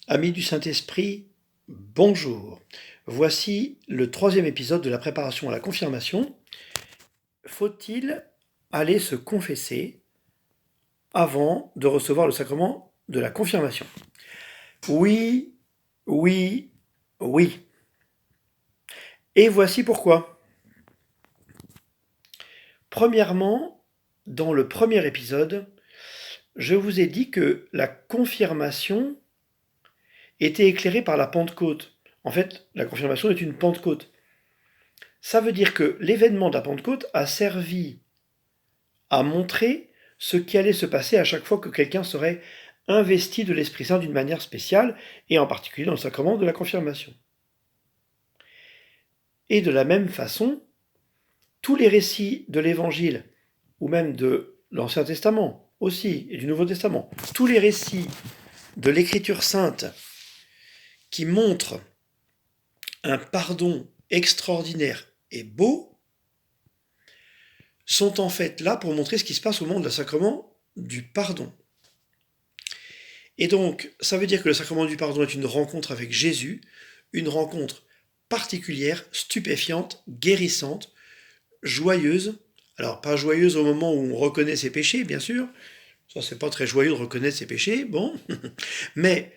Amis du Saint-Esprit, bonjour. Voici le troisième épisode de la préparation à la confirmation. Faut-il aller se confesser avant de recevoir le sacrement de la confirmation? Oui, oui, oui. Et voici pourquoi. Premièrement, dans le premier épisode, je vous ai dit que la confirmation était éclairée par la Pentecôte. En fait, la confirmation est une Pentecôte. Ça veut dire que l'événement de la Pentecôte a servi à montrer ce qui allait se passer à chaque fois que quelqu'un serait investi de l'Esprit Saint d'une manière spéciale, et en particulier dans le sacrement de la confirmation. Et de la même façon, tous les récits de l'Évangile, ou même de l'Ancien Testament aussi, et du Nouveau Testament, tous les récits de l'Écriture sainte qui montrent un pardon extraordinaire et beau, sont en fait là pour montrer ce qui se passe au moment du sacrement du pardon. Et donc, ça veut dire que le sacrement du pardon est une rencontre avec Jésus, une rencontre particulière, stupéfiante, guérissante, joyeuse. Alors, pas joyeuse au moment où on reconnaît ses péchés, bien sûr. Ça, c'est pas très joyeux de reconnaître ses péchés, bon. Mais,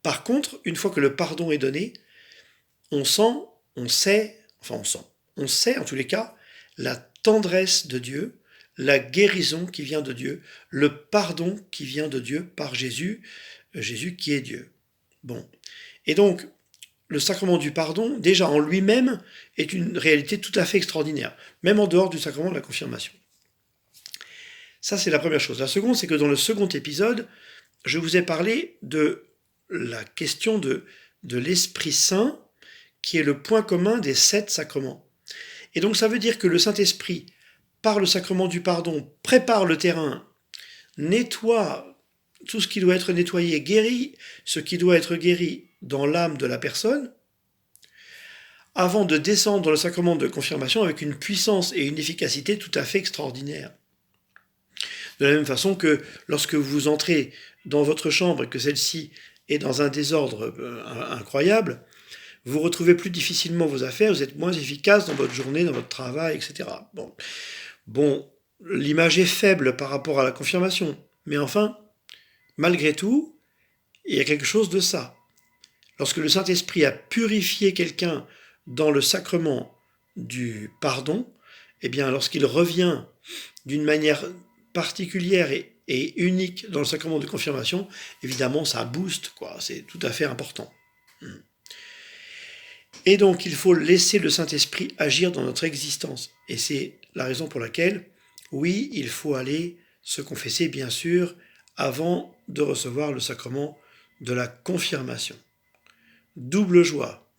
par contre, une fois que le pardon est donné, on sent, on sait, enfin on sait en tous les cas, la tendresse de Dieu, la guérison qui vient de Dieu, le pardon qui vient de Dieu par Jésus, Jésus qui est Dieu. Bon. Et donc, le sacrement du pardon, déjà en lui-même, est une réalité tout à fait extraordinaire, même en dehors du sacrement de la confirmation. Ça, c'est la première chose. La seconde, c'est que dans le second épisode, je vous ai parlé de la question de l'Esprit Saint, qui est le point commun des 7 sacrements. Et donc ça veut dire que le Saint-Esprit, par le sacrement du pardon, prépare le terrain, nettoie tout ce qui doit être nettoyé, guérit ce qui doit être guéri dans l'âme de la personne, avant de descendre dans le sacrement de confirmation avec une puissance et une efficacité tout à fait extraordinaires. De la même façon que lorsque vous entrez dans votre chambre et que celle-ci est dans un désordre incroyable, vous retrouvez plus difficilement vos affaires, vous êtes moins efficace dans votre journée, dans votre travail, etc. Bon, l'image est faible par rapport à la confirmation, mais enfin, malgré tout, il y a quelque chose de ça. Lorsque le Saint-Esprit a purifié quelqu'un dans le sacrement du pardon, eh bien, lorsqu'il revient d'une manière particulière et unique dans le sacrement de confirmation, évidemment, ça booste, quoi. C'est tout à fait important. Et donc, il faut laisser le Saint-Esprit agir dans notre existence. Et c'est la raison pour laquelle, oui, il faut aller se confesser, bien sûr, avant de recevoir le sacrement de la confirmation. Double joie.